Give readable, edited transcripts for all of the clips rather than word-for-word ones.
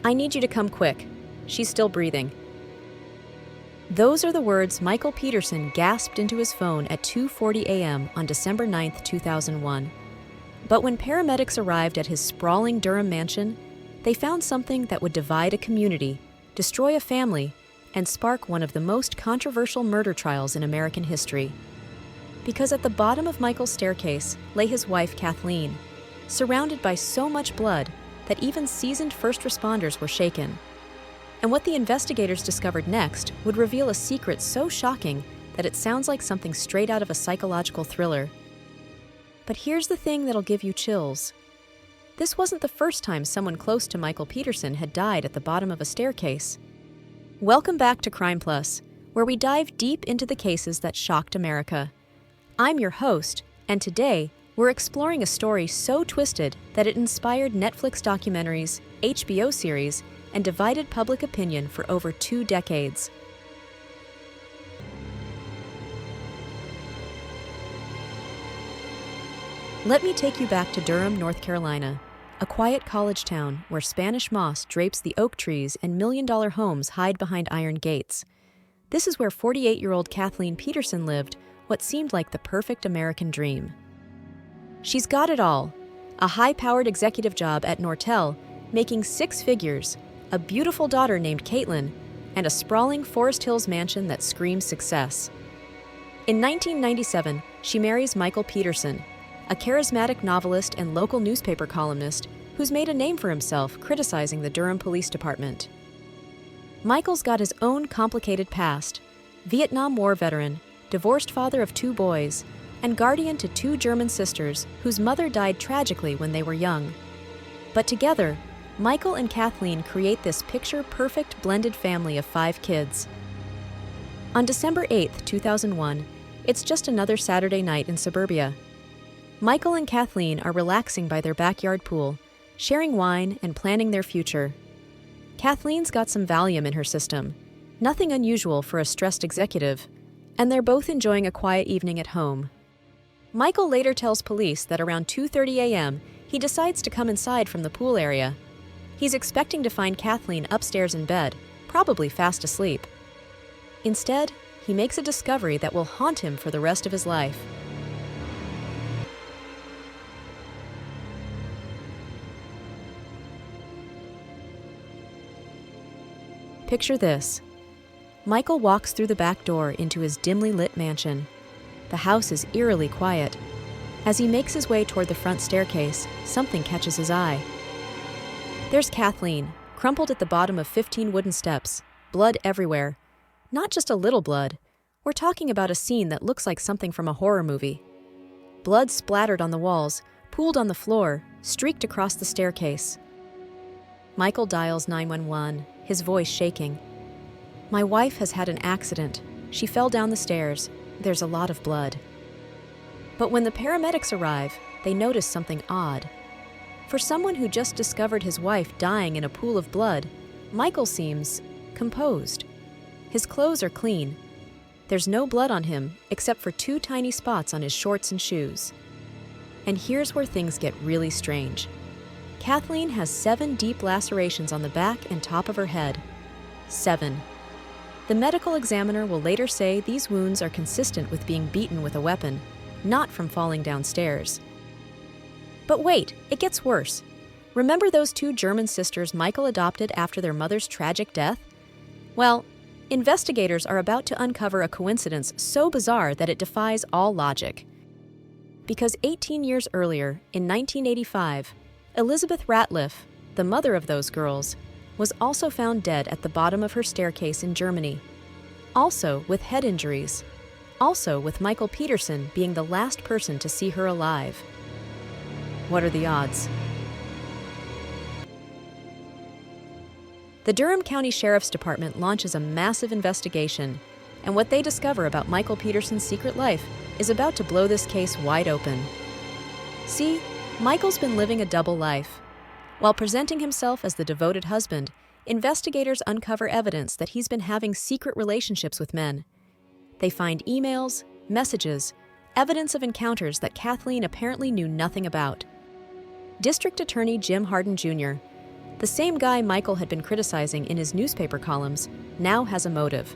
"I need you to come quick. She's still breathing." Those are the words Michael Peterson gasped into his phone at 2:40 a.m. on December 9, 2001. But when paramedics arrived at his sprawling Durham mansion, they found something that would divide a community, destroy a family, and spark one of the most controversial murder trials in American history. Because at the bottom of Michael's staircase lay his wife, Kathleen, surrounded by so much blood that even seasoned first responders were shaken. And what the investigators discovered next would reveal a secret so shocking that it sounds like something straight out of a psychological thriller. But here's the thing that'll give you chills. This wasn't the first time someone close to Michael Peterson had died at the bottom of a staircase. Welcome back to Crime Plus, where we dive deep into the cases that shocked America. I'm your host, and today we're exploring a story so twisted that it inspired Netflix documentaries, HBO series, and divided public opinion for over 2 decades. Let me take you back to Durham, North Carolina, a quiet college town where Spanish moss drapes the oak trees and million-dollar homes hide behind iron gates. This is where 48-year-old Kathleen Peterson lived what seemed like the perfect American dream. She's got it all: a high-powered executive job at Nortel, making 6 figures, a beautiful daughter named Caitlin, and a sprawling Forest Hills mansion that screams success. In 1997, she marries Michael Peterson, a charismatic novelist and local newspaper columnist who's made a name for himself criticizing the Durham Police Department. Michael's got his own complicated past: Vietnam War veteran, divorced father of 2 boys, and guardian to 2 German sisters whose mother died tragically when they were young. But together, Michael and Kathleen create this picture-perfect blended family of 5 kids. On December 8, 2001, it's just another Saturday night in suburbia. Michael and Kathleen are relaxing by their backyard pool, sharing wine and planning their future. Kathleen's got some Valium in her system, nothing unusual for a stressed executive, and they're both enjoying a quiet evening at home. Michael later tells police that around 2:30 a.m., he decides to come inside from the pool area. He's expecting to find Kathleen upstairs in bed, probably fast asleep. Instead, he makes a discovery that will haunt him for the rest of his life. Picture this. Michael walks through the back door into his dimly lit mansion. The house is eerily quiet. As he makes his way toward the front staircase, something catches his eye. There's Kathleen, crumpled at the bottom of 15 wooden steps, blood everywhere. Not just a little blood. We're talking about a scene that looks like something from a horror movie. Blood splattered on the walls, pooled on the floor, streaked across the staircase. Michael dials 911, his voice shaking. "My wife has had an accident. She fell down the stairs. There's a lot of blood." But when the paramedics arrive, they notice something odd. For someone who just discovered his wife dying in a pool of blood, Michael seems composed. His clothes are clean. There's no blood on him except for 2 tiny spots on his shorts and shoes. And here's where things get really strange. Kathleen has 7 deep lacerations on the back and top of her head. 7. The medical examiner will later say these wounds are consistent with being beaten with a weapon, not from falling downstairs. But wait, it gets worse. Remember those 2 German sisters Michael adopted after their mother's tragic death? Well, investigators are about to uncover a coincidence so bizarre that it defies all logic. Because 18 years earlier, in 1985, Elizabeth Ratliff, the mother of those girls, was also found dead at the bottom of her staircase in Germany. Also with head injuries. Also with Michael Peterson being the last person to see her alive. What are the odds? The Durham County Sheriff's Department launches a massive investigation, and what they discover about Michael Peterson's secret life is about to blow this case wide open. See, Michael's been living a double life. While presenting himself as the devoted husband, investigators uncover evidence that he's been having secret relationships with men. They find emails, messages, evidence of encounters that Kathleen apparently knew nothing about. District Attorney Jim Hardin Jr., The same guy Michael had been criticizing in his newspaper columns now has a motive.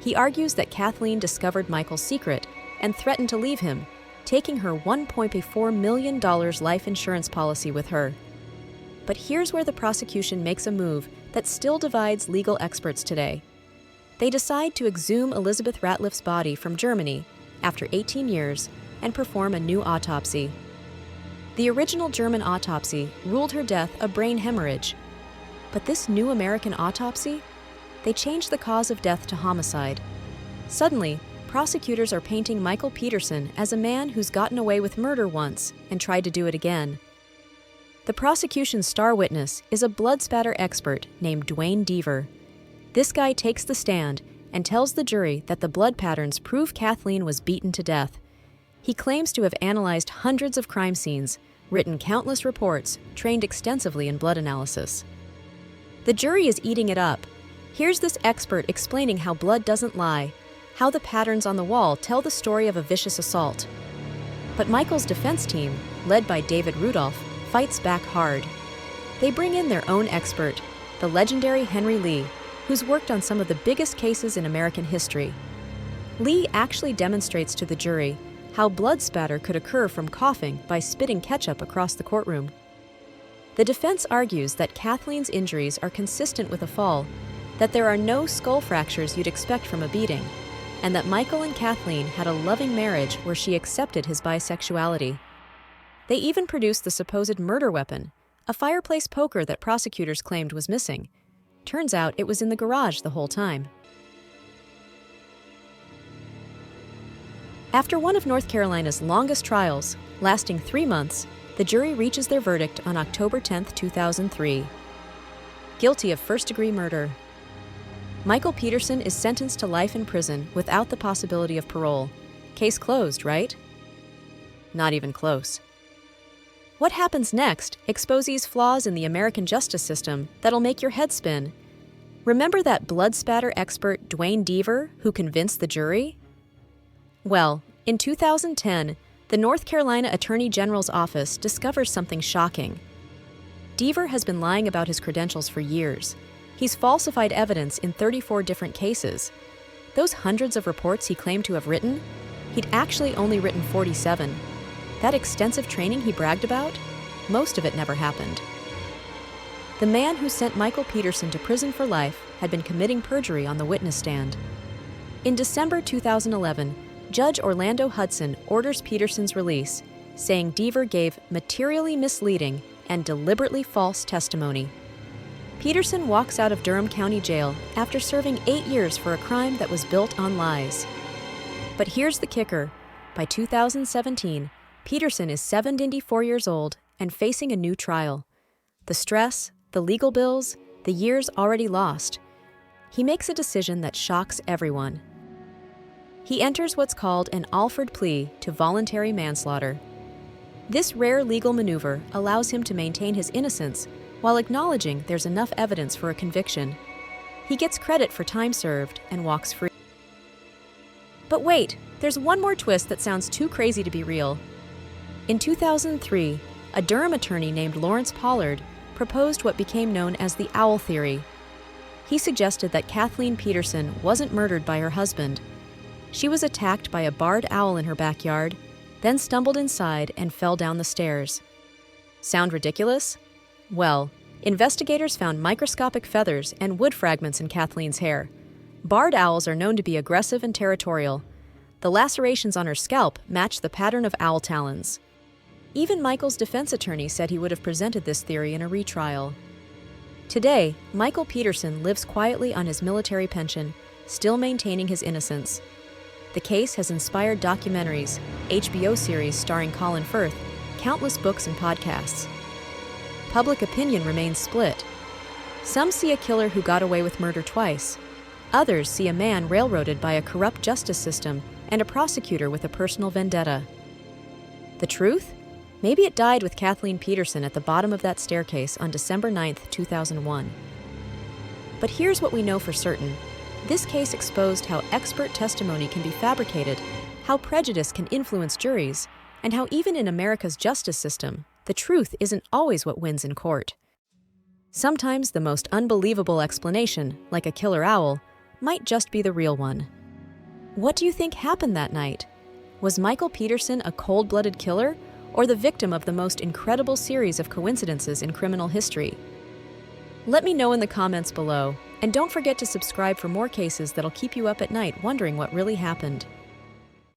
He argues that Kathleen discovered Michael's secret and threatened to leave him, taking her $1.4 million life insurance policy with her. But here's where the prosecution makes a move that still divides legal experts today. They decide to exhume Elizabeth Ratliff's body from Germany after 18 years and perform a new autopsy. The original German autopsy ruled her death a brain hemorrhage. But this new American autopsy? They changed the cause of death to homicide. Suddenly, prosecutors are painting Michael Peterson as a man who's gotten away with murder once and tried to do it again. The prosecution's star witness is a blood spatter expert named Duane Deaver. This guy takes the stand and tells the jury that the blood patterns prove Kathleen was beaten to death. He claims to have analyzed hundreds of crime scenes, written countless reports, trained extensively in blood analysis. The jury is eating it up. Here's this expert explaining how blood doesn't lie, how the patterns on the wall tell the story of a vicious assault. But Michael's defense team, led by David Rudolph, fights back hard. They bring in their own expert, the legendary Henry Lee, who's worked on some of the biggest cases in American history. Lee actually demonstrates to the jury how blood spatter could occur from coughing by spitting ketchup across the courtroom. The defense argues that Kathleen's injuries are consistent with a fall, that there are no skull fractures you'd expect from a beating, and that Michael and Kathleen had a loving marriage where she accepted his bisexuality. They even produced the supposed murder weapon, a fireplace poker that prosecutors claimed was missing. Turns out it was in the garage the whole time. After one of North Carolina's longest trials, lasting 3 months, the jury reaches their verdict on October 10, 2003. Guilty of first-degree murder. Michael Peterson is sentenced to life in prison without the possibility of parole. Case closed, right? Not even close. What happens next exposes flaws in the American justice system that'll make your head spin. Remember that blood spatter expert Duane Deaver who convinced the jury? Well, in 2010, the North Carolina Attorney General's office discovers something shocking. Deaver has been lying about his credentials for years. He's falsified evidence in 34 different cases. Those hundreds of reports he claimed to have written, he'd actually only written 47. That extensive training he bragged about, most of it never happened. The man who sent Michael Peterson to prison for life had been committing perjury on the witness stand. In December 2011, Judge Orlando Hudson orders Peterson's release, saying Deaver gave materially misleading and deliberately false testimony. Peterson walks out of Durham County Jail after serving 8 years for a crime that was built on lies. But here's the kicker. By 2017, Peterson is 74 years old and facing a new trial. The stress, the legal bills, the years already lost. He makes a decision that shocks everyone. He enters what's called an Alford plea to voluntary manslaughter. This rare legal maneuver allows him to maintain his innocence while acknowledging there's enough evidence for a conviction. He gets credit for time served and walks free. But wait, there's one more twist that sounds too crazy to be real. In 2003, a Durham attorney named Lawrence Pollard proposed what became known as the owl theory. He suggested that Kathleen Peterson wasn't murdered by her husband. She was attacked by a barred owl in her backyard, then stumbled inside and fell down the stairs. Sound ridiculous? Well, investigators found microscopic feathers and wood fragments in Kathleen's hair. Barred owls are known to be aggressive and territorial. The lacerations on her scalp match the pattern of owl talons. Even Michael's defense attorney said he would have presented this theory in a retrial. Today, Michael Peterson lives quietly on his military pension, still maintaining his innocence. The case has inspired documentaries, HBO series starring Colin Firth, countless books and podcasts. Public opinion remains split. Some see a killer who got away with murder twice. Others see a man railroaded by a corrupt justice system and a prosecutor with a personal vendetta. The truth? Maybe it died with Kathleen Peterson at the bottom of that staircase on December 9, 2001. But here's what we know for certain. This case exposed how expert testimony can be fabricated, how prejudice can influence juries, and how even in America's justice system, the truth isn't always what wins in court. Sometimes the most unbelievable explanation, like a killer owl, might just be the real one. What do you think happened that night? Was Michael Peterson a cold-blooded killer, or the victim of the most incredible series of coincidences in criminal history? Let me know in the comments below, and don't forget to subscribe for more cases that'll keep you up at night wondering what really happened.